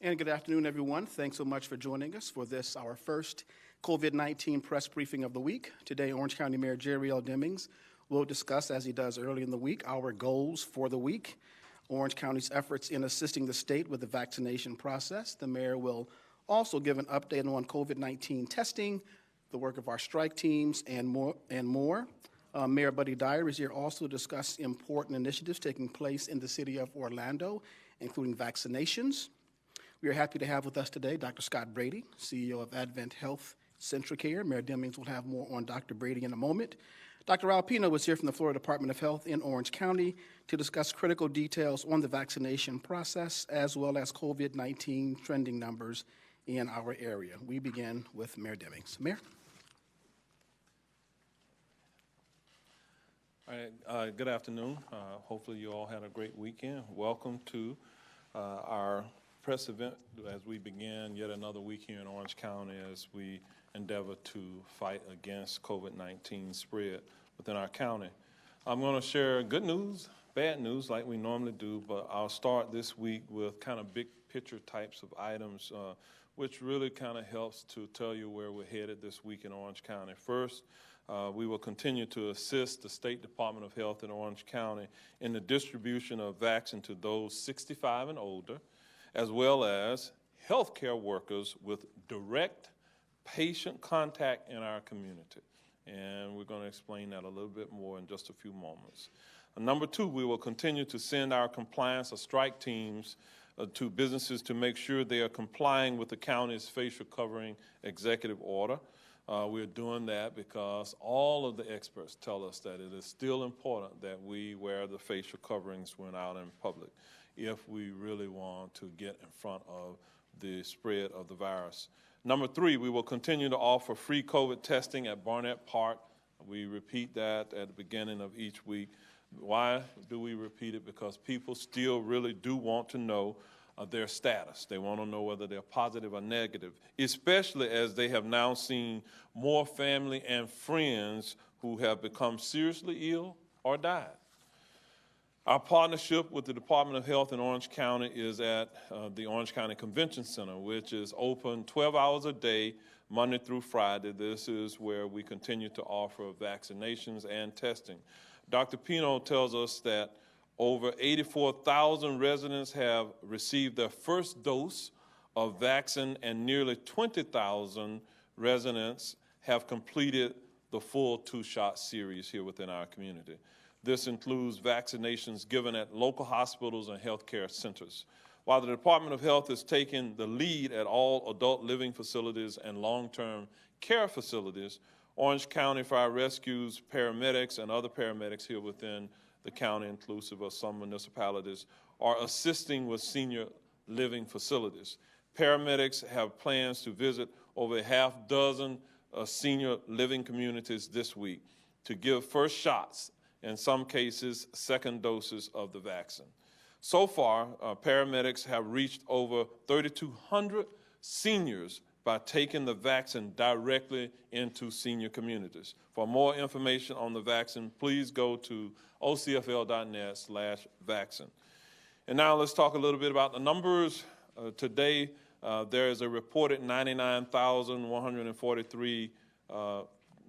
And good afternoon, everyone. Thanks so much for joining us for this, our first COVID-19 press briefing of the week. Today, Orange County Mayor Jerry L. Demings will discuss, as he does early in the week, our goals for the week, Orange County's efforts in assisting the state with the vaccination process. The mayor will also give an update on COVID-19 testing, the work of our strike teams, and more. Mayor Buddy Dyer is here also to discuss important initiatives taking place in the city of Orlando, including vaccinations. We are happy to have with us today Dr. Scott Brady, CEO of Advent Health Centricare. Mayor Demings will have more on Dr. Brady in a moment. Dr. Alpino is here from the Florida Department of Health in Orange County to discuss critical details on the vaccination process as well as COVID-19 trending numbers in our area. We begin with Mayor Demings. Mayor? All right, good afternoon. Hopefully you all had a great weekend. Welcome to our press event as we begin yet another week here in Orange County as we endeavor to fight against COVID-19 spread within our county. I'm going to share good news, bad news like we normally do, but I'll start this week with kind of big picture types of items, which really kind of helps to tell you where we're headed this week in Orange County. First, we will continue to assist the State Department of Health in Orange County in the distribution of vaccine to those 65 and older, as well as healthcare workers with direct patient contact in our community. And we're going to explain that a little bit more in just a few moments. Number two, we will continue to send our compliance or strike teams to businesses to make sure they are complying with the county's facial covering executive order. We're doing that because all of the experts tell us that it is still important that we wear the facial coverings when out in public if we really want to get in front of the spread of the virus. Number three, we will continue to offer free COVID testing at Barnett Park. We repeat that at the beginning of each week. Why do we repeat it? Because people still really do want to know their status. They want to know whether they're positive or negative, especially as they have now seen more family and friends who have become seriously ill or died. Our partnership with the Department of Health in Orange County is at the Orange County Convention Center, which is open 12 hours a day, Monday through Friday. This is where we continue to offer vaccinations and testing. Dr. Pino tells us that over 84,000 residents have received their first dose of vaccine, and nearly 20,000 residents have completed the full two-shot series here within our community. This includes vaccinations given at local hospitals and healthcare centers. While the Department of Health is taking the lead at all adult living facilities and long-term care facilities, Orange County Fire Rescue's paramedics and other paramedics here within the county, inclusive of some municipalities, are assisting with senior living facilities. Paramedics have plans to visit over a half dozen senior living communities this week to give first shots, in some cases, second doses of the vaccine. So far, paramedics have reached over 3,200 seniors by taking the vaccine directly into senior communities. For more information on the vaccine, please go to ocfl.net/vaccine. And now let's talk a little bit about the numbers. Today, there is a reported 99,143,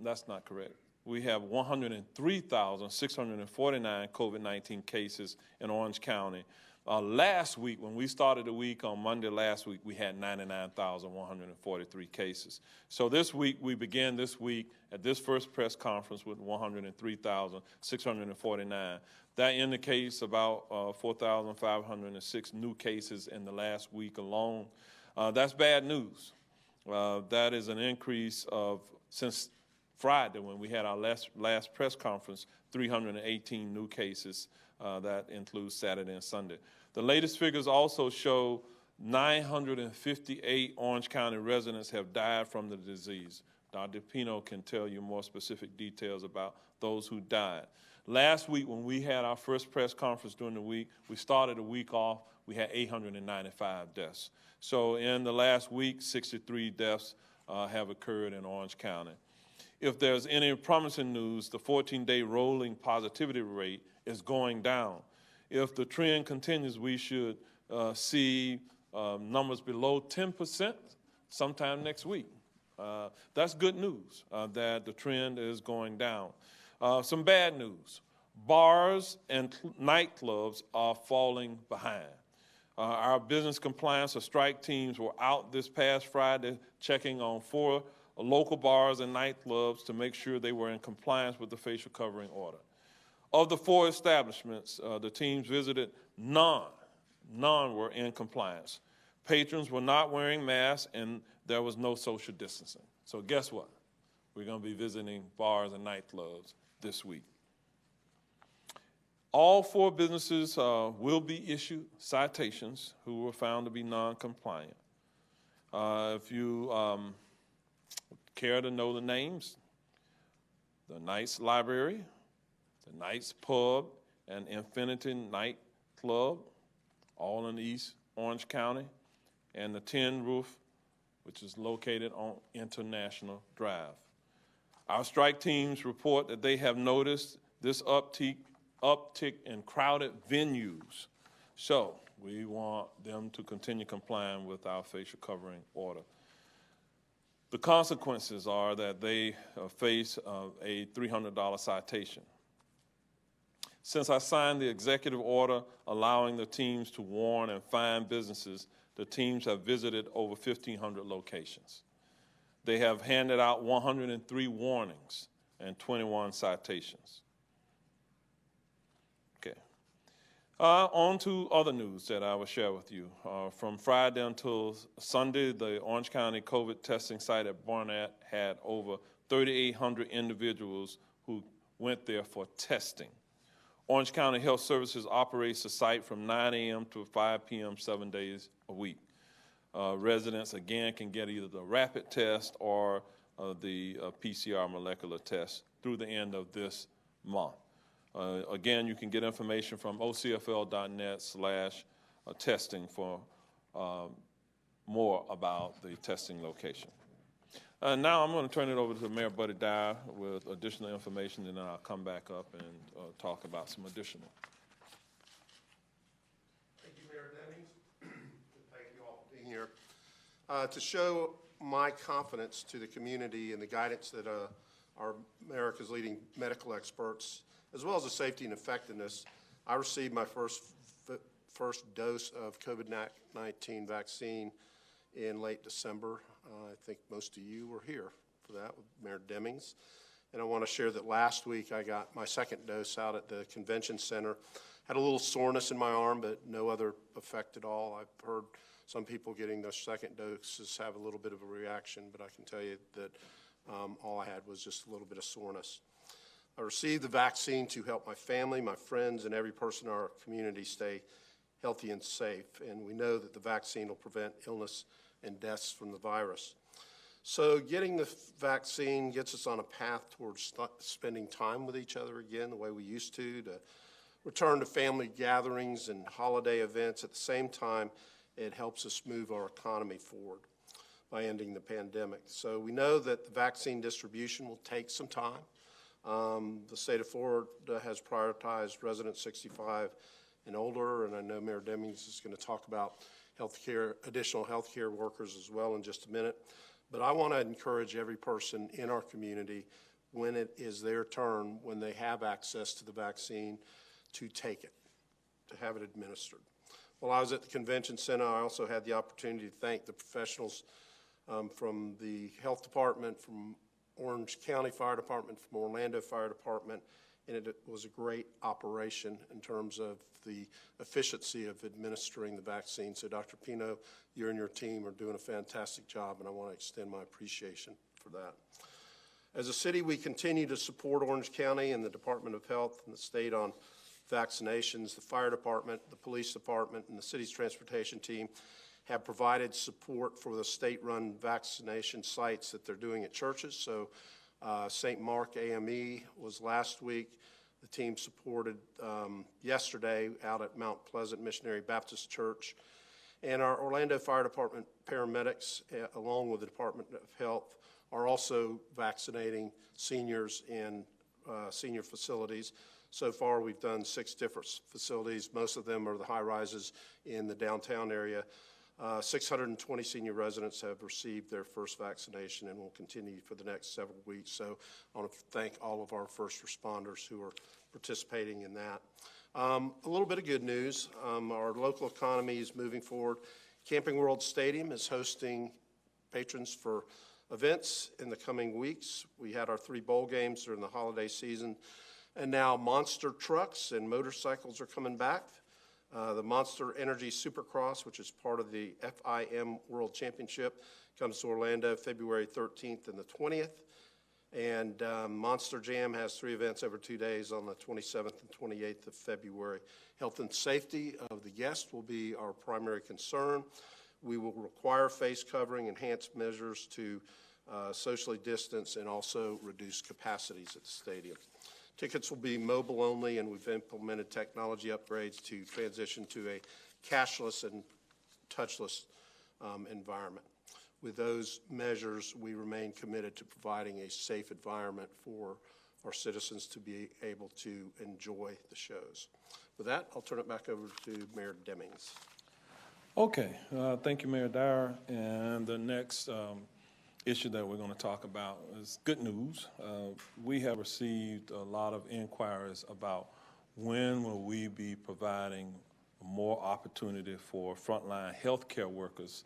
that's not correct. We have 103,649 COVID-19 cases in Orange County. Last week, when we started the week on Monday last week, we had 99,143 cases. So this week, we began this week at this first press conference with 103,649. That indicates about 4,506 new cases in the last week alone. That's bad news. That is an increase of, since Friday, when we had our last press conference, 318 new cases. That includes Saturday and Sunday. The latest figures also show 958 Orange County residents have died from the disease. Dr. Pino can tell you more specific details about those who died. Last week, when we had our first press conference during the week, we started the week off, we had 895 deaths. So in the last week, 63 deaths have occurred in Orange County. If there's any promising news, the 14-day rolling positivity rate is going down. If the trend continues, we should see numbers below 10% sometime next week. That's good news that the trend is going down. Some bad news. Bars and nightclubs are falling behind. Our business compliance or strike teams were out this past Friday checking on 4 local bars and nightclubs to make sure they were in compliance with the facial covering order. Of the 4 establishments, the teams visited, none were in compliance. Patrons were not wearing masks and there was no social distancing. So guess what? We're going to be visiting bars and nightclubs this week. All 4 businesses will be issued citations who were found to be non-compliant. If you care to know the names, the Knights Library, the Knights Pub, and Infinity Night Club, all in East Orange County, and the Tin Roof, which is located on International Drive. Our strike teams report that they have noticed this uptick in crowded venues. So we want them to continue complying with our facial covering order. The consequences are that they face a $300 citation. Since I signed the executive order allowing the teams to warn and fine businesses, the teams have visited over 1,500 locations. They have handed out 103 warnings and 21 citations. Okay. On to other news that I will share with you. From Friday until Sunday, the Orange County COVID testing site at Barnett had over 3,800 individuals who went there for testing. Orange County Health Services operates the site from 9 a.m. to 5 p.m. 7 days a week. Residents, again, can get either the rapid test or the PCR molecular test through the end of this month. Again, you can get information from ocfl.net/testing for more about the testing location. Now I'm going to turn it over to Mayor Buddy Dyer with additional information, and then I'll come back up and talk about some additional. Thank you, Mayor Demings. Thank you all for being here. To show my confidence to the community and the guidance that our America's leading medical experts, as well as the safety and effectiveness, I received my first dose of COVID-19 vaccine in late December. I think most of you were here for that with Mayor Demings. And I want to share that last week I got my second dose out at the convention center. Had a little soreness in my arm, but no other effect at all. I've heard some people getting their second doses have a little bit of a reaction, but I can tell you that all I had was just a little bit of soreness. I received the vaccine to help my family, my friends, and every person in our community stay healthy and safe. And we know that the vaccine will prevent illness and deaths from the virus. So getting the vaccine gets us on a path towards spending time with each other again the way we used to return to family gatherings and holiday events. At the same time, it helps us move our economy forward by ending the pandemic. So we know that the vaccine distribution will take some time. The state of Florida has prioritized residents 65 and older, and I know Mayor Demings is going to talk about additional healthcare workers as well in just a minute. But I want to encourage every person in our community, when it is their turn, when they have access to the vaccine, to take it, to have it administered. While I was at the convention center, I also had the opportunity to thank the professionals from the health department, from Orange County Fire Department, from Orlando Fire Department, and it was a great operation in terms of the efficiency of administering the vaccine. So Dr. Pino, you and your team are doing a fantastic job, and I want to extend my appreciation for that. As a city, we continue to support Orange County and the Department of Health and the state on vaccinations. The fire department, the police department, and the city's transportation team have provided support for the state-run vaccination sites that they're doing at churches. So St. Mark AME was last week. The team supported yesterday out at Mount Pleasant Missionary Baptist Church. And our Orlando Fire Department paramedics, along with the Department of Health, are also vaccinating seniors in senior facilities. So far, we've done 6 different facilities. Most of them are the high rises in the downtown area. 620 senior residents have received their first vaccination and will continue for the next several weeks. So I want to thank all of our first responders who are participating in that. A little bit of good news. Our local economy is moving forward. Camping World Stadium is hosting patrons for events in the coming weeks. We had our 3 bowl games during the holiday season, and now monster trucks and motorcycles are coming back. The Monster Energy Supercross, which is part of the FIM World Championship, comes to Orlando February 13th and the 20th. And Monster Jam has 3 events over 2 days on the 27th and 28th of February. Health and safety of the guests will be our primary concern. We will require face covering, enhanced measures to socially distance, and also reduce capacities at the stadium. Tickets will be mobile only, and we've implemented technology upgrades to transition to a cashless and touchless environment. With those measures, we remain committed to providing a safe environment for our citizens to be able to enjoy the shows. With that, I'll turn it back over to Mayor Demings. Okay, thank you, Mayor Dyer. And the next issue that we're going to talk about is good news. We have received a lot of inquiries about when will we be providing more opportunity for frontline healthcare workers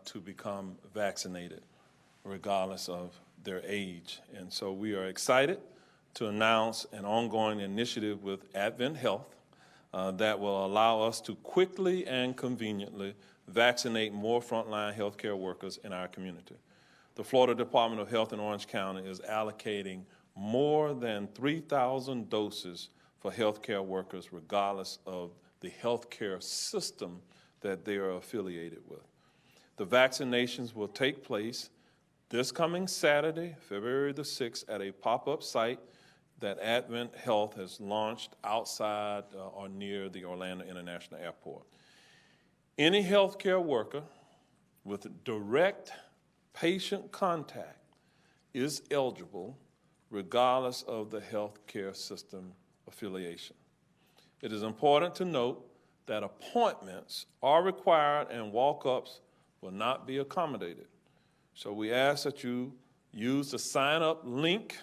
to become vaccinated, regardless of their age. And so we are excited to announce an ongoing initiative with Advent Health that will allow us to quickly and conveniently vaccinate more frontline healthcare workers in our community. The Florida Department of Health in Orange County is allocating more than 3,000 doses for healthcare workers, regardless of the healthcare system that they are affiliated with. The vaccinations will take place this coming Saturday, February the 6th, at a pop-up site that Advent Health has launched outside or near the Orlando International Airport. Any healthcare worker with direct patient contact is eligible regardless of the healthcare system affiliation. It is important to note that appointments are required and walk-ups will not be accommodated. So we ask that you use the sign-up link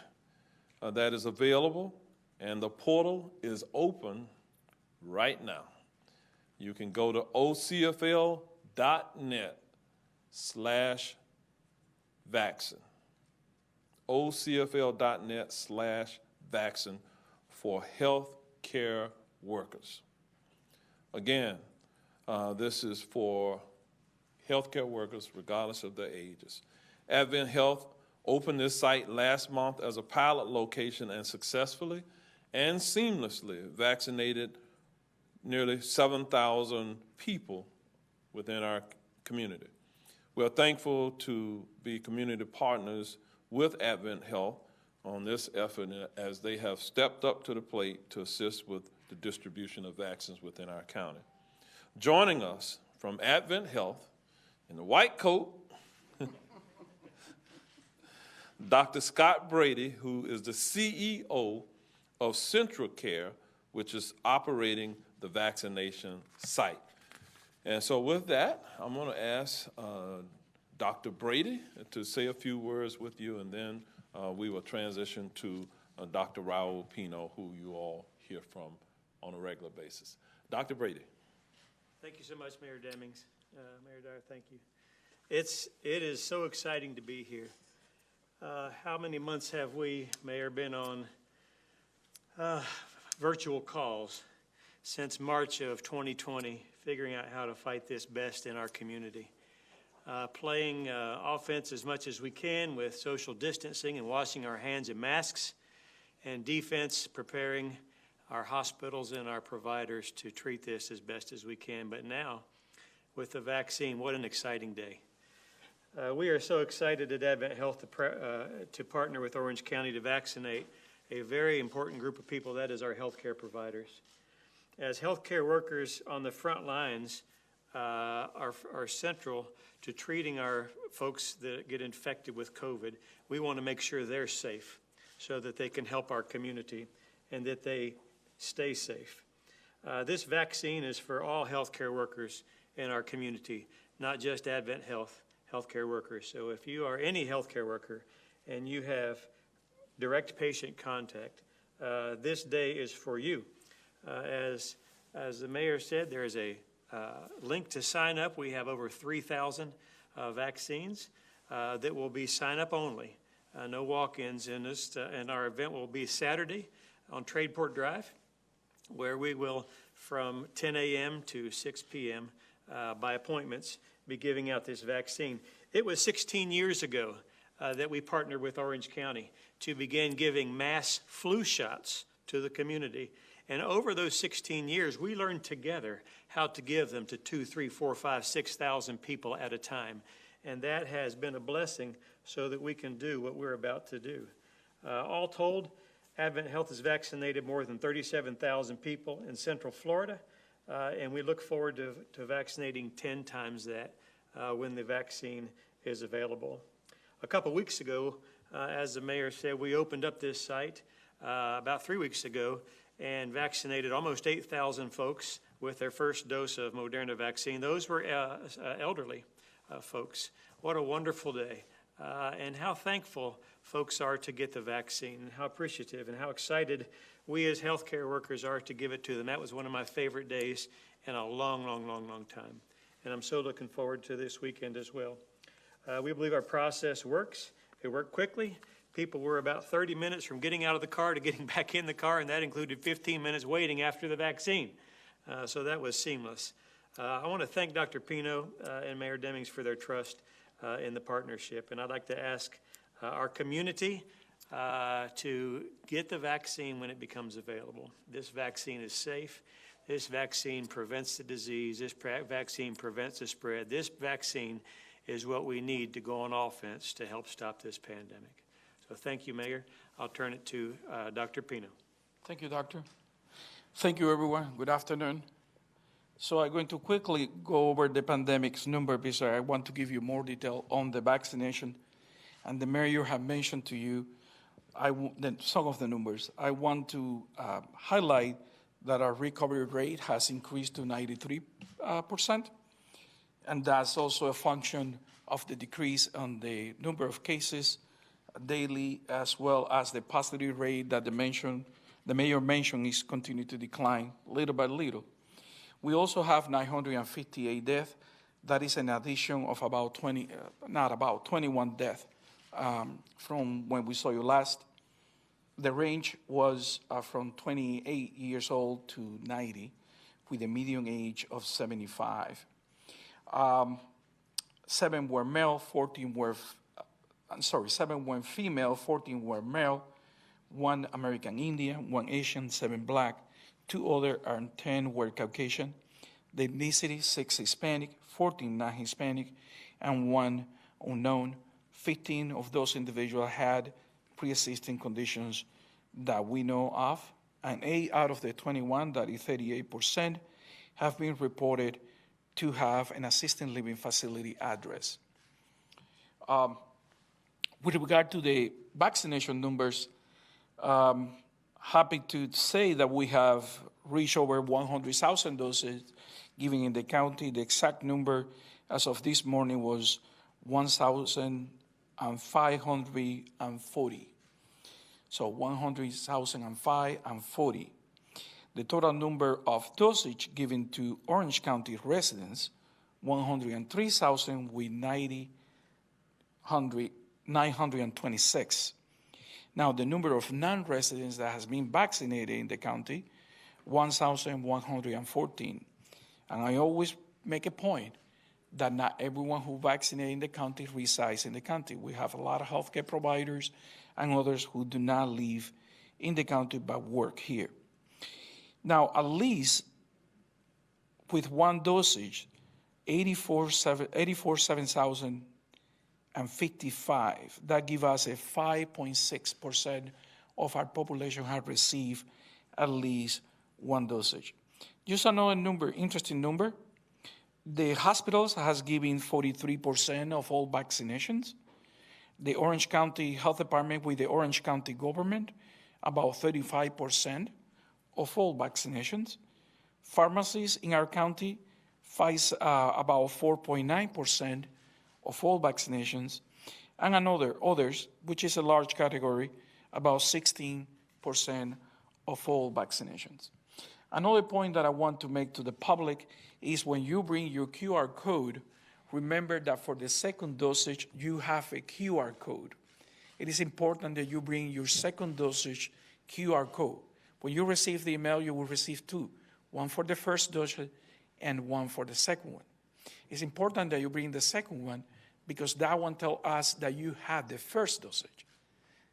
that is available, and the portal is open right now. You can go to ocfl.net/vaccine. ocfl.net/vaccine for health care workers. Again, this is for healthcare workers regardless of their ages. Advent Health opened this site last month as a pilot location and successfully and seamlessly vaccinated nearly 7,000 people within our community. We are thankful to be community partners with Advent Health on this effort as they have stepped up to the plate to assist with the distribution of vaccines within our county. Joining us from Advent Health in the white coat, Dr. Scott Brady, who is the CEO of Central Care, which is operating the vaccination site. And so with that, I'm going to ask Dr. Brady to say a few words with you, and then we will transition to Dr. Raul Pino, who you all hear from on a regular basis. Dr. Brady. Thank you so much, Mayor Demings. Mayor Dyer, thank you. It is so exciting to be here. How many months have we, Mayor, been on virtual calls since March of 2020, figuring out how to fight this best in our community? Playing offense as much as we can with social distancing and washing our hands in masks, and defense, preparing our hospitals and our providers to treat this as best as we can. But now, with the vaccine, what an exciting day. We are so excited at Advent Health to partner with Orange County to vaccinate a very important group of people, that is our healthcare providers. As healthcare workers on the front lines are central to treating our folks that get infected with COVID, we want to make sure they're safe so that they can help our community and that they stay safe. This vaccine is for all healthcare workers in our community, not just Advent healthcare workers. So if you are any healthcare worker and you have direct patient contact, this day is for you. As the mayor said, there is a link to sign up. We have over 3,000 vaccines that will be sign up only. No walk-ins in this, and our event will be Saturday on Tradeport Drive, where we will, from 10 a.m. to 6 p.m. By appointments, be giving out this vaccine. It was 16 years ago that we partnered with Orange County to begin giving mass flu shots to the community. And over those 16 years, we learned together how to give them to 2, 3, 4, 5, 6,000 people at a time. And that has been a blessing so that we can do what we're about to do. All told, Advent Health has vaccinated more than 37,000 people in Central Florida, and we look forward to vaccinating 10 times that when the vaccine is available. A couple weeks ago, as the mayor said, we opened up this site about 3 weeks ago and vaccinated almost 8,000 folks with their first dose of Moderna vaccine. Those were elderly folks. What a wonderful day. And how thankful folks are to get the vaccine, and how appreciative and how excited we as healthcare workers are to give it to them. That was one of my favorite days in a long time. And I'm so looking forward to this weekend as well. We believe our process works. It worked quickly. People were about 30 minutes from getting out of the car to getting back in the car, and that included 15 minutes waiting after the vaccine. So that was seamless. I want to thank Dr. Pino and Mayor Demings for their trust in the partnership. And I'd like to ask our community to get the vaccine when it becomes available. This vaccine is safe. This vaccine prevents the disease. This vaccine prevents the spread. This vaccine is what we need to go on offense to help stop this pandemic. So thank you, Mayor. I'll turn it to Dr. Pino. Thank you, Doctor. Thank you, everyone. Good afternoon. So I'm going to quickly go over the pandemic's number because I want to give you more detail on the vaccination. And the mayor have mentioned to you some of the numbers. I want to highlight that our recovery rate has increased to 93%. And that's also a function of the decrease on the number of cases daily, as well as the positive rate that the mayor mentioned is continuing to decline little by little. We also have 958 deaths. That is an addition of about 21 deaths from when we saw you last. The range was from 28 years old to 90, with a median age of 75. 7 were male, 7 were female, 14 were male, 1 American Indian, 1 Asian, 7 black, 2 other, and 10 were Caucasian. The ethnicity, 6 Hispanic, 14 non-Hispanic, and 1 unknown. 15 of those individuals had pre-existing conditions that we know of, and 8 out of the 21, that is 38%, have been reported to have an assisted living facility address. With regard to the vaccination numbers, happy to say that we have reached over 100,000 doses given in the county. The exact number as of this morning was 1,540. So 100,005 The total number of dosage given to Orange County residents, 103,000 with 926. Now, the number of non-residents that has been vaccinated in the county, 1,114. And I always make a point that not everyone who vaccinated in the county resides in the county. We have a lot of healthcare providers and others who do not live in the county but work here. Now, at least with one dosage, 84,755. That gives us a 5.6% of our population have received at least one dosage. Just another number, interesting number. The hospitals has given 43% of all vaccinations. The Orange County Health Department with the Orange County government, about 35% of all vaccinations. Pharmacies in our county, about 4.9% of all vaccinations, and others, which is a large category, about 16% of all vaccinations. Another point that I want to make to the public is when you bring your QR code, remember that for the second dosage, you have a QR code. It is important that you bring your second dosage QR code. When you receive the email, you will receive two, one for the first dosage and one for the second one. It's important that you bring the second one because that one tells us that you had the first dosage.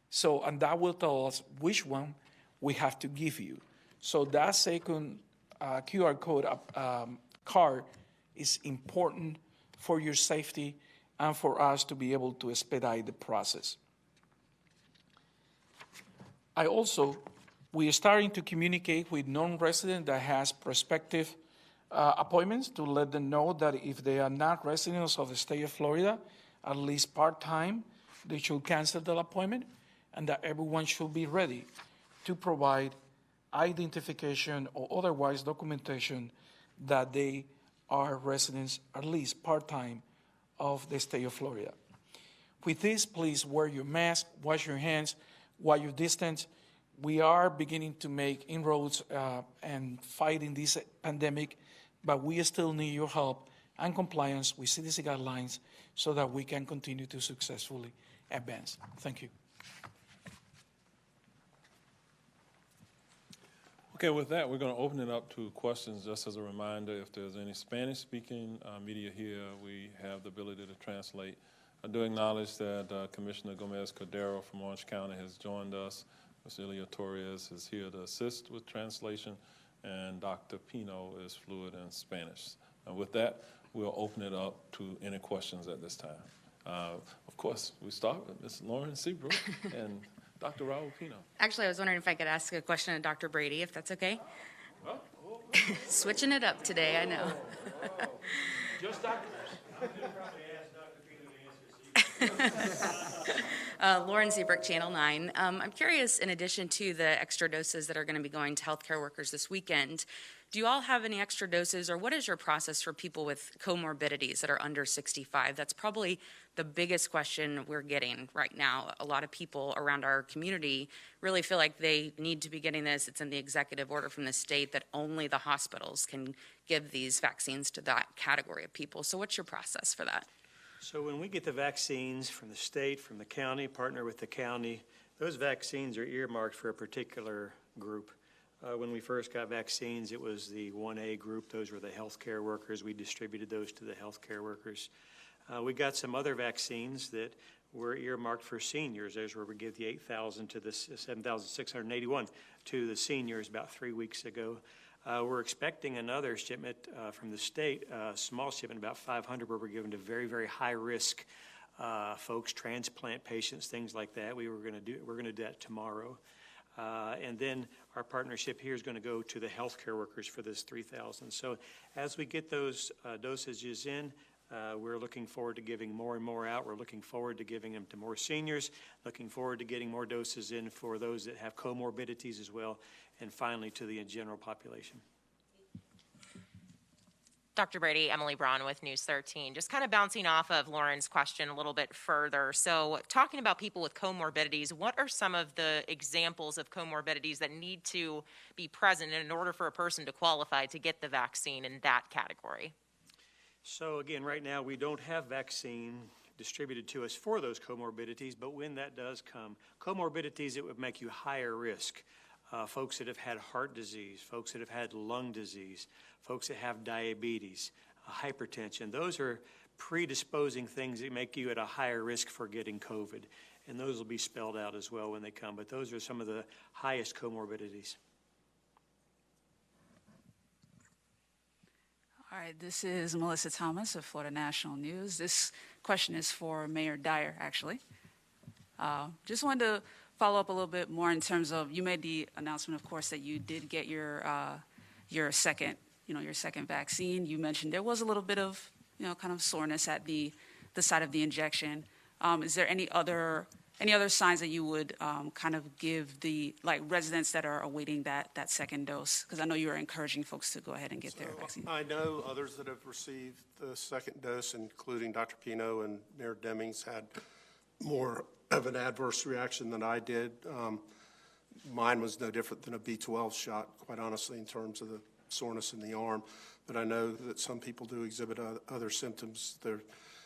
So, and that will tell us which one we have to give you. So that second QR code card is important for your safety and for us to be able to expedite the process. We are starting to communicate with non-residents that has prospective appointments to let them know that if they are not residents of the state of Florida, at least part-time, they should cancel the appointment, and that everyone should be ready to provide identification or otherwise documentation that they are residents, at least part-time, of the state of Florida. With this, please wear your mask, wash your hands, while you distance. We are beginning to make inroads and fighting this pandemic, but we still need your help and compliance with CDC guidelines so that we can continue to successfully advance. Thank you. Okay, with that, we're going to open it up to questions. Just as a reminder, if there's any Spanish-speaking media here, we have the ability to translate. I do acknowledge that Commissioner Gomez-Cordero from Orange County has joined us. Ms. Ilia Torres is here to assist with translation, and Dr. Pino is fluent in Spanish. And with that, we'll open it up to any questions at this time. Of course, we start with Ms. Lauren Seabrook and Dr. Raul Pino. Actually, I was wondering if I could ask a question of Dr. Brady, if that's okay. Switching it up today, I know. Just doctors. Lauren Seabrook, Channel 9. I'm curious, in addition to the extra doses that are going to be going to healthcare workers this weekend, do you all have any extra doses, or what is your process for people with comorbidities that are under 65? That's probably the biggest question we're getting right now. A lot of people around our community really feel like they need to be getting this. It's in the executive order from the state that only the hospitals can give these vaccines to that category of people. So what's your process for that? So when we get the vaccines from the state, from the county, partner with the county, those vaccines are earmarked for a particular group. When we first got vaccines, it was the 1A group. Those were the healthcare workers. We distributed those to the healthcare workers. We got some other vaccines that were earmarked for seniors. There's where we give the 8,000 to the 7,681 to the seniors about 3 weeks ago. We're expecting another shipment from the state, a small shipment, about 500, where we're giving to very, very high-risk folks, transplant patients, things like that. We're going to do that tomorrow. And then our partnership here is going to go to the healthcare workers for this 3,000. So as we get those dosages in, we're looking forward to giving more and more out. We're looking forward to giving them to more seniors, looking forward to getting more doses in for those that have comorbidities as well, and finally to the general population. Dr. Brady, Emily Braun with News 13. Just kind of bouncing off of Lauren's question a little bit further. So talking about people with comorbidities, what are some of the examples of comorbidities that need to be present in order for a person to qualify to get the vaccine in that category? So again, right now we don't have vaccine distributed to us for those comorbidities, but when that does come, comorbidities, it would make you higher risk. Folks that have had heart disease, folks that have had lung disease, folks that have diabetes, hypertension. Those are predisposing things that make you at a higher risk for getting COVID. And those will be spelled out as well when they come. But those are some of the highest comorbidities. All right, this is Melissa Thomas of Florida National News. This question is for Mayor Dyer, actually. Just wanted to follow up a little bit more in terms of, you made the announcement, of course, that you did get your second vaccine. You mentioned there was a little bit of, kind of soreness at the site of the injection. Is there any other any other signs that you would kind of give the residents that are awaiting that second dose? Because I know you are encouraging folks to go ahead and get their vaccine. I know others that have received the second dose, including Dr. Pino and Mayor Demings, had more of an adverse reaction than I did. Mine was no different than a B12 shot, quite honestly, in terms of the soreness in the arm. But I know that some people do exhibit other symptoms. They're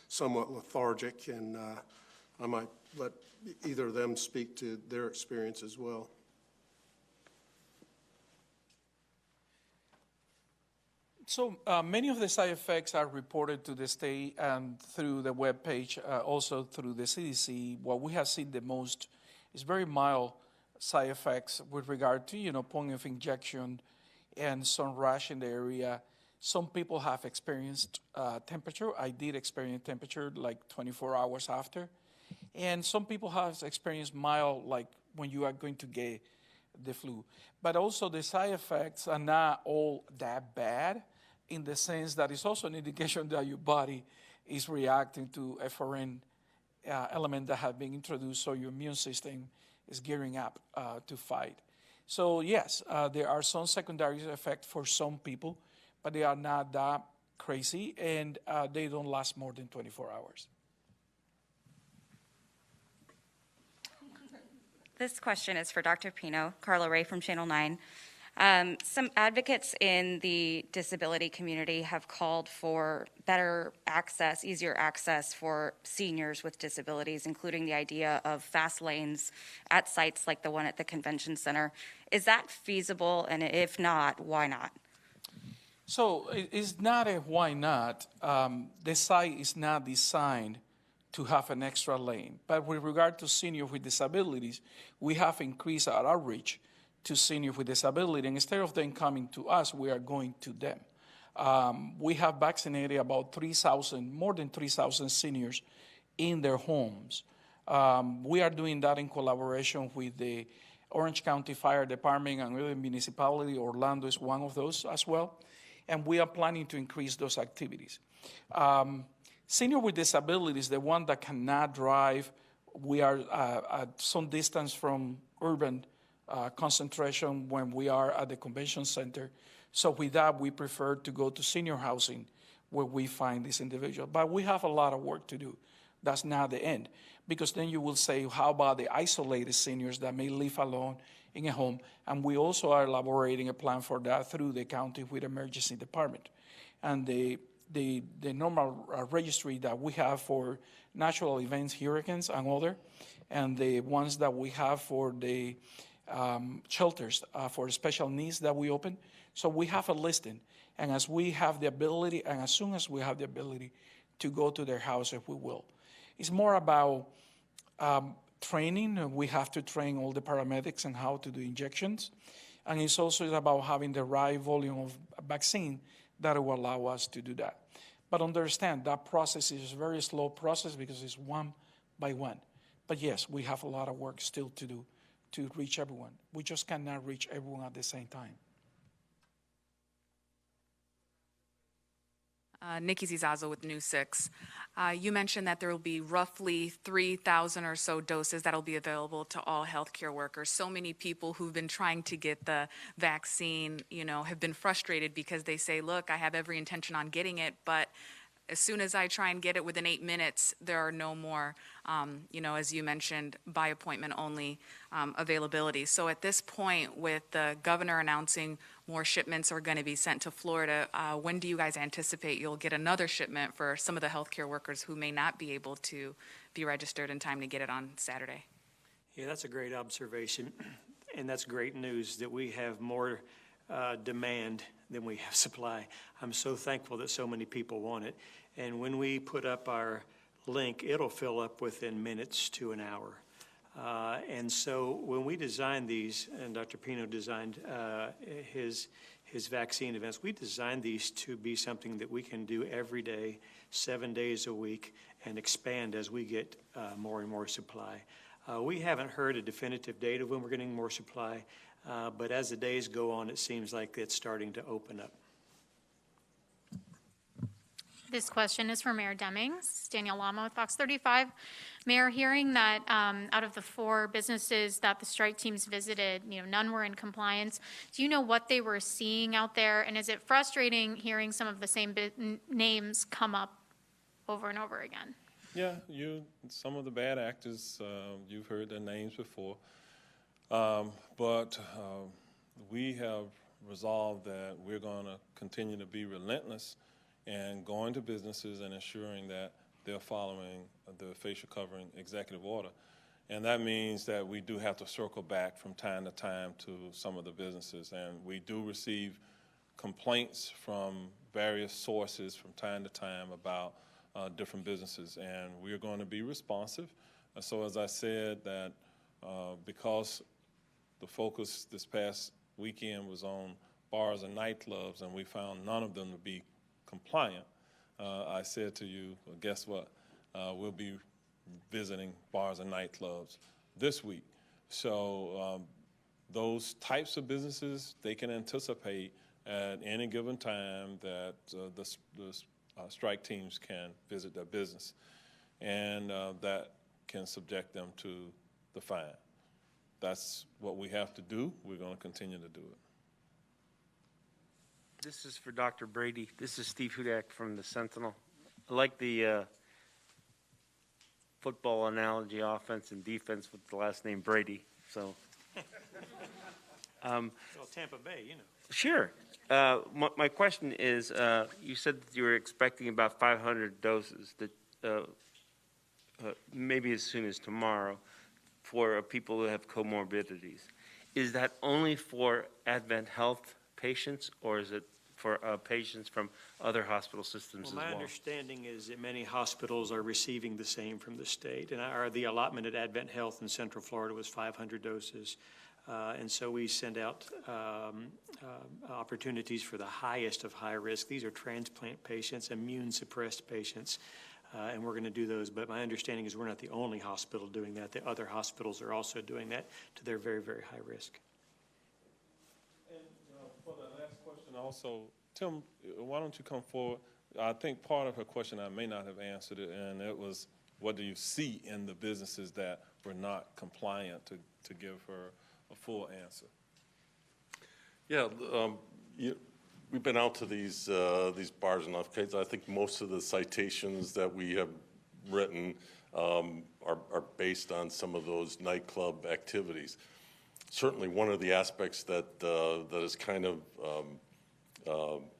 somewhat lethargic, and I might let either of them speak to their experience as well. So many of the side effects are reported to the state and through the webpage, also through the CDC. What we have seen the most is very mild side effects with regard to, point of injection and some rash in the area. Some people have experienced temperature. I did experience temperature like 24 hours after. And some people have experienced mild, like when you are going to get the flu. But also the side effects are not all that bad, in the sense that it's also an indication that your body is reacting to a foreign element that has been introduced, so your immune system is gearing up to fight. So yes, there are some secondary effects for some people, but they are not that crazy, and they don't last more than 24 hours. This question is for Dr. Pino, Carla Ray from Channel 9. Some advocates in the disability community have called for better access, easier access for seniors with disabilities, including the idea of fast lanes at sites like the one at the convention center. Is that feasible? And if not, why not? So it's not a why not. The site is not designed to have an extra lane. But with regard to seniors with disabilities, we have increased our outreach to seniors with disability. And instead of them coming to us, we are going to them. We have vaccinated about more than 3,000 seniors in their homes. We are doing that in collaboration with the Orange County Fire Department and other municipality. Orlando is one of those as well. And we are planning to increase those activities. Senior with disabilities, the one that cannot drive, we are at some distance from urban concentration when we are at the convention center. So with that, we prefer to go to senior housing where we find these individuals. But we have a lot of work to do. That's not the end. Because then you will say, how about the isolated seniors that may live alone in a home? And we also are elaborating a plan for that through the county with emergency department. And the normal registry that we have for natural events, hurricanes and other, and the ones that we have for the shelters for special needs that we open. So we have a listing, and as we have the ability, and as soon as we have the ability to go to their houses, we will. It's more about training. We have to train all the paramedics on how to do injections, and it's also about having the right volume of vaccine that will allow us to do that. But understand that process is a very slow process because it's one by one. But yes, we have a lot of work still to do to reach everyone. We just cannot reach everyone at the same time. Nikki Zizazo with News 6. You mentioned that there will be roughly 3,000 or so doses that will be available to all healthcare workers. So many people who've been trying to get the vaccine, have been frustrated because they say, look, I have every intention on getting it, but as soon as I try and get it within 8 minutes, there are no more, as you mentioned, by appointment only availability. So at this point, with the governor announcing more shipments are going to be sent to Florida, when do you guys anticipate you'll get another shipment for some of the healthcare workers who may not be able to be registered in time to get it on Saturday? Yeah, that's a great observation, and that's great news that we have more demand than we have supply. I'm so thankful that so many people want it. And when we put up our link, it'll fill up within minutes to an hour. And so when we designed these, and Dr. Pino designed his vaccine events, we designed these to be something that we can do every day, 7 days a week, and expand as we get more and more supply. We haven't heard a definitive date of when we're getting more supply, but as the days go on, it seems like it's starting to open up. This question is for Mayor Demings. Danielle Lama with Fox 35. Mayor, hearing that out of the 4 businesses that the strike teams visited, none were in compliance. Do you know what they were seeing out there? And is it frustrating hearing some of the same names come up over and over again? Yeah, some of the bad actors, you've heard their names before. But we have resolved that we're going to continue to be relentless and going to businesses and ensuring that they're following the facial covering executive order. And that means that we do have to circle back from time to time to some of the businesses. And we do receive complaints from various sources from time to time about different businesses. And we're going to be responsive. So as I said, that because the focus this past weekend was on bars and nightclubs, and we found none of them to be compliant, I said to you, well, guess what? We'll be visiting bars and nightclubs this week. So those types of businesses, they can anticipate at any given time that the strike teams can visit their business, and that can subject them to the fine. That's what we have to do. We're going to continue to do it. This is for Dr. Brady. This is Steve Hudak from the Sentinel. I like the football analogy, offense and defense with the last name Brady. So, Tampa Bay, Sure. My question is, you said that you were expecting about 500 doses, that maybe as soon as tomorrow, for people who have comorbidities. Is that only for Advent Health patients, or is it for patients from other hospital systems as well? My understanding is that many hospitals are receiving the same from the state. And the allotment at Advent Health in Central Florida was 500 doses. And so we send out opportunities for the highest of high risk. These are transplant patients, immune suppressed patients. And we're going to do those. But my understanding is we're not the only hospital doing that. The other hospitals are also doing that to their very, very high risk. And for the last question also, Tim, why don't you come forward? I think part of her question, I may not have answered it, and it was, what do you see in the businesses that were not compliant, to give her a full answer? Yeah, we've been out to these bars and arcades. I think most of the citations that we have written are based on some of those nightclub activities. Certainly, one of the aspects that has kind of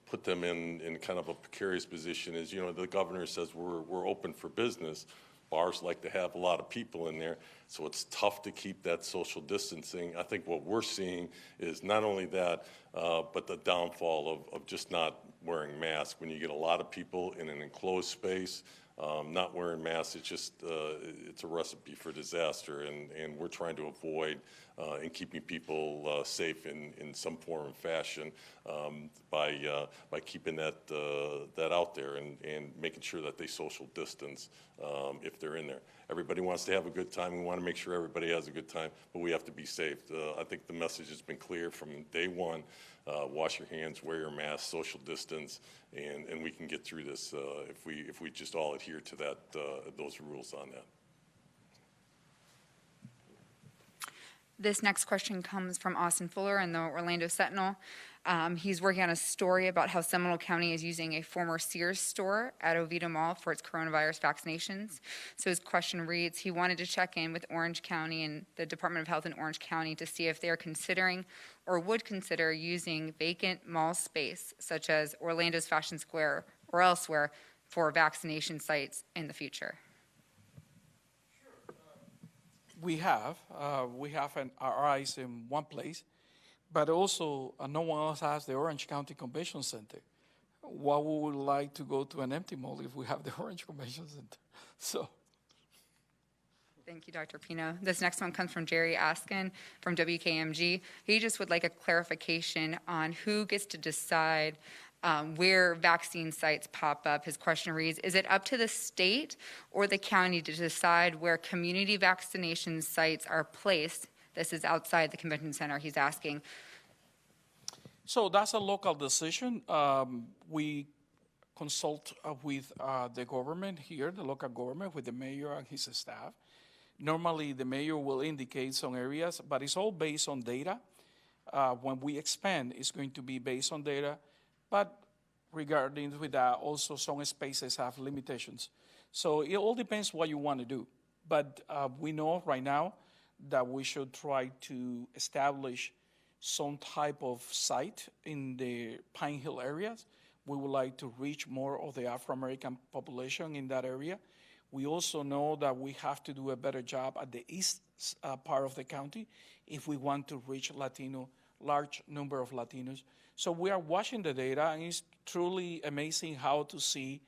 put them in kind of a precarious position is, the governor says we're open for business. Bars like to have a lot of people in there, so it's tough to keep that social distancing. I think what we're seeing is not only that, but the downfall of just not wearing masks. When you get a lot of people in an enclosed space, not wearing masks, it's a recipe for disaster, and we're trying to avoid and keeping people safe in some form and fashion by keeping that out there and making sure that they social distance if they're in there. Everybody wants to have a good time. We want to make sure everybody has a good time, but we have to be safe. I think the message has been clear from day one. Wash your hands, wear your mask, social distance, and we can get through this if we just all adhere to those rules on that. This next question comes from Austin Fuller in the Orlando Sentinel. He's working on a story about how Seminole County is using a former Sears store at Oviedo Mall for its coronavirus vaccinations. So his question reads, he wanted to check in with Orange County and the Department of Health in Orange County to see if they are considering or would consider using vacant mall space, such as Orlando's Fashion Square or elsewhere, for vaccination sites in the future. We have our eyes in one place, but also no one else has the Orange County Convention Center. Why we would like to go to an empty mall if we have the Orange Convention Center? So. Thank you, Dr. Pino. This next one comes from Jerry Askin from WKMG. He just would like a clarification on who gets to decide where vaccine sites pop up. His question reads, is it up to the state or the county to decide where community vaccination sites are placed? This is outside the convention center, he's asking. So that's a local decision. We consult with the government here, the local government, with the mayor and his staff. Normally, the mayor will indicate some areas, but it's all based on data. When we expand, it's going to be based on data, but regarding with that, also some spaces have limitations. So it all depends what you want to do. But we know right now that we should try to establish some type of site in the Pine Hill areas. We would like to reach more of the Afro-American population in that area. We also know that we have to do a better job at the east part of the county if we want to reach large number of Latinos. So we are watching the data, and it's truly amazing how to see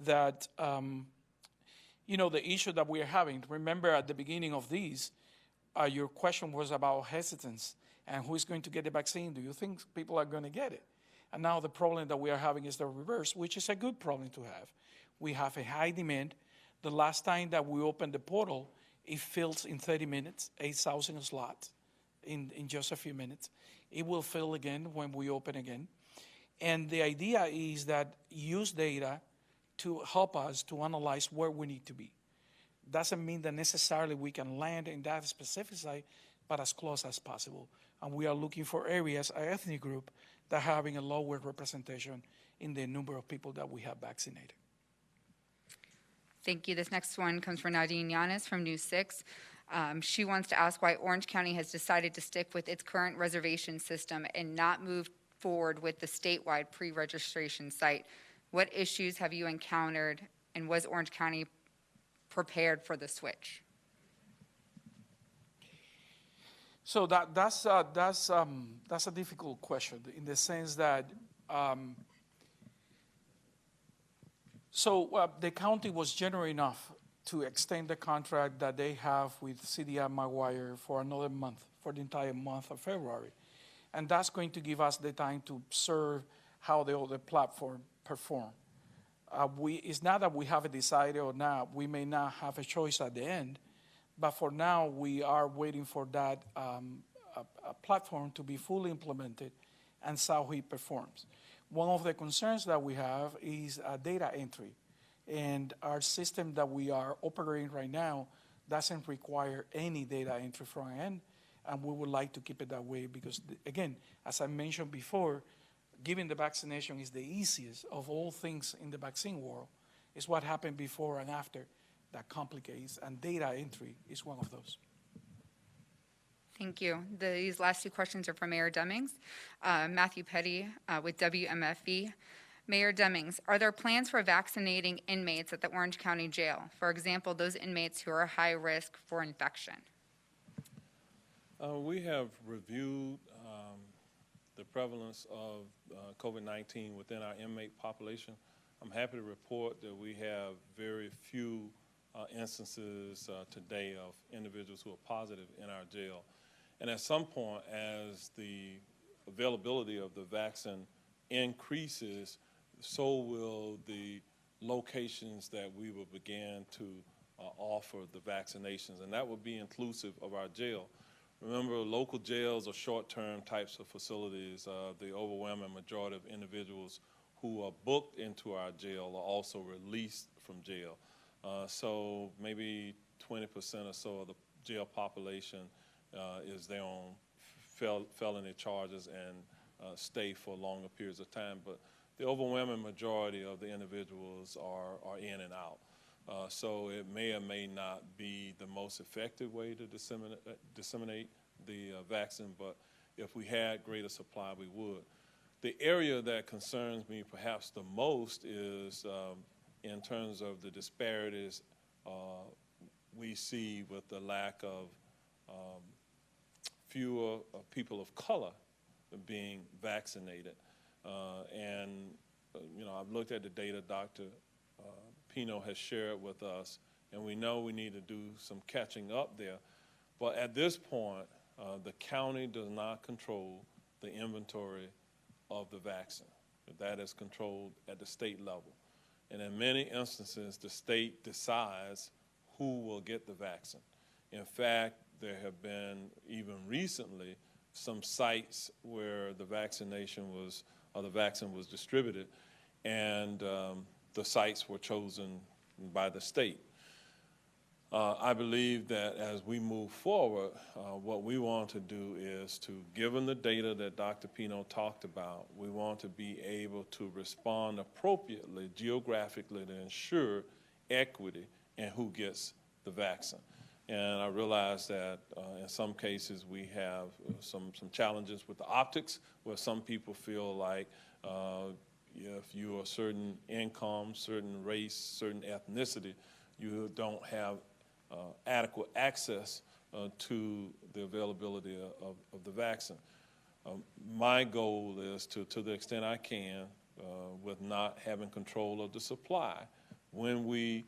that, the issue that we are having. Remember at the beginning of these, your question was about hesitance and who is going to get the vaccine. Do you think people are going to get it? And now the problem that we are having is the reverse, which is a good problem to have. We have a high demand. The last time that we opened the portal, it fills in 30 minutes, 8,000 slots in just a few minutes. It will fill again when we open again. And the idea is that use data to help us to analyze where we need to be. Doesn't mean that necessarily we can land in that specific site, but as close as possible. And we are looking for areas, an ethnic group, that are having a lower representation in the number of people that we have vaccinated. Thank you. This next one comes from Nadine Yanis from News 6. She wants to ask why Orange County has decided to stick with its current reservation system and not move forward with the statewide pre-registration site. What issues have you encountered, and was Orange County prepared for the switch? So that's a difficult question in the sense that the county was generous enough to extend the contract that they have with CDI McGuire for another month, for the entire month of February. And that's going to give us the time to observe how the other platform perform. It's not that we have decided or not. We may not have a choice at the end, but for now, we are waiting for that platform to be fully implemented and see how it performs. One of the concerns that we have is data entry. And our system that we are operating right now doesn't require any data entry from our end, and we would like to keep it that way because, again, as I mentioned before, giving the vaccination is the easiest of all things in the vaccine world. It's what happened before and after that complicates, and data entry is one of those. Thank you. These last two questions are from Mayor Demings. Matthew Petty with WMFE. Mayor Demings, are there plans for vaccinating inmates at the Orange County Jail? For example, those inmates who are high risk for infection. We have reviewed the prevalence of COVID-19 within our inmate population. I'm happy to report that we have very few instances today of individuals who are positive in our jail. And at some point, as the availability of the vaccine increases, so will the locations that we will begin to offer the vaccinations, and that will be inclusive of our jail. Remember, local jails are short-term types of facilities. The overwhelming majority of individuals who are booked into our jail are also released from jail. So maybe 20% or so of the jail population is there on felony charges and stay for longer periods of time. But the overwhelming majority of the individuals are in and out. So it may or may not be the most effective way to disseminate the vaccine, but if we had greater supply, we would. The area that concerns me perhaps the most is in terms of the disparities we see with the lack of fewer people of color being vaccinated. I've looked at the data Dr. Pino has shared with us, and we know we need to do some catching up there. But at this point, the county does not control the inventory of the vaccine. That is controlled at the state level. And in many instances, the state decides who will get the vaccine. In fact, there have been, even recently, some sites where the vaccine was distributed, and the sites were chosen by the state. I believe that as we move forward, what we want to do is to, given the data that Dr. Pino talked about, we want to be able to respond appropriately geographically to ensure equity in who gets the vaccine. And I realize that in some cases we have some challenges with the optics, where some people feel like if you are a certain income, certain race, certain ethnicity, you don't have adequate access to the availability of the vaccine. My goal is to the extent I can, with not having control of the supply, when we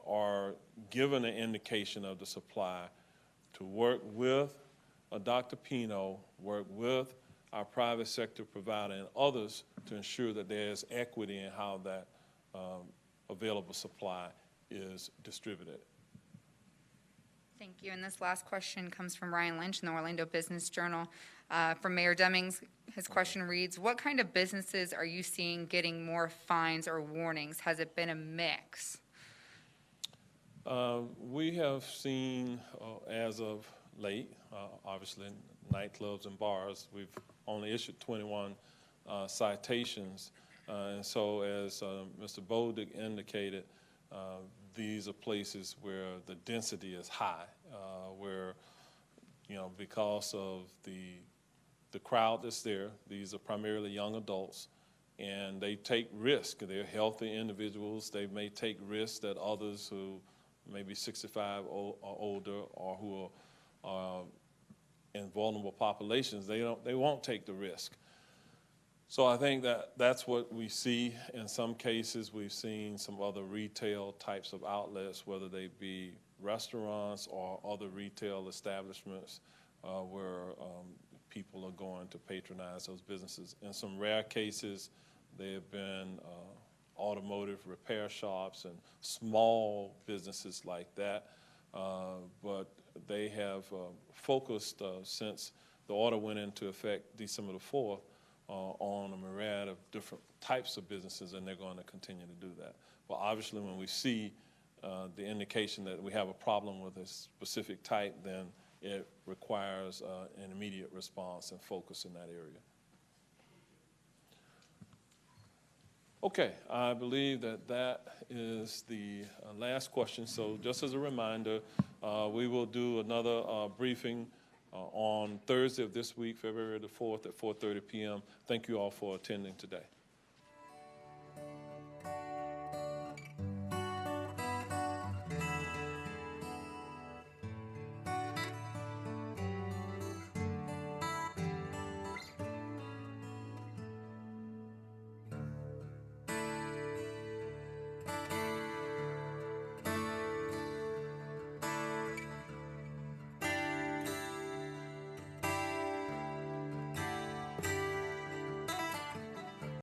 are given an indication of the supply, to work with Dr. Pino, work with our private sector provider and others to ensure that there's equity in how that available supply is distributed. Thank you. And this last question comes from Ryan Lynch in the Orlando Business Journal. From Mayor Demings, his question reads, what kind of businesses are you seeing getting more fines or warnings? Has it been a mix? We have seen, as of late, obviously nightclubs and bars, we've only issued 21 citations. And so as Mr. Bolduc indicated, these are places where the density is high, where, because of the crowd that's there, these are primarily young adults, and they take risk. They're healthy individuals. They may take risks that others who may be 65 or older, or who are in vulnerable populations, they won't take the risk. So I think that's what we see. In some cases, we've seen some other retail types of outlets, whether they be restaurants or other retail establishments where people are going to patronize those businesses. In some rare cases, there have been automotive repair shops and small businesses like that, but they have focused since the order went into effect December the 4th on a myriad of different types of businesses, and they're going to continue to do that. But obviously when we see the indication that we have a problem with a specific type, then it requires an immediate response and focus in that area. Okay, I believe that is the last question. So just as a reminder, we will do another briefing on Thursday of this week, February the 4th at 4:30 p.m. Thank you all for attending today.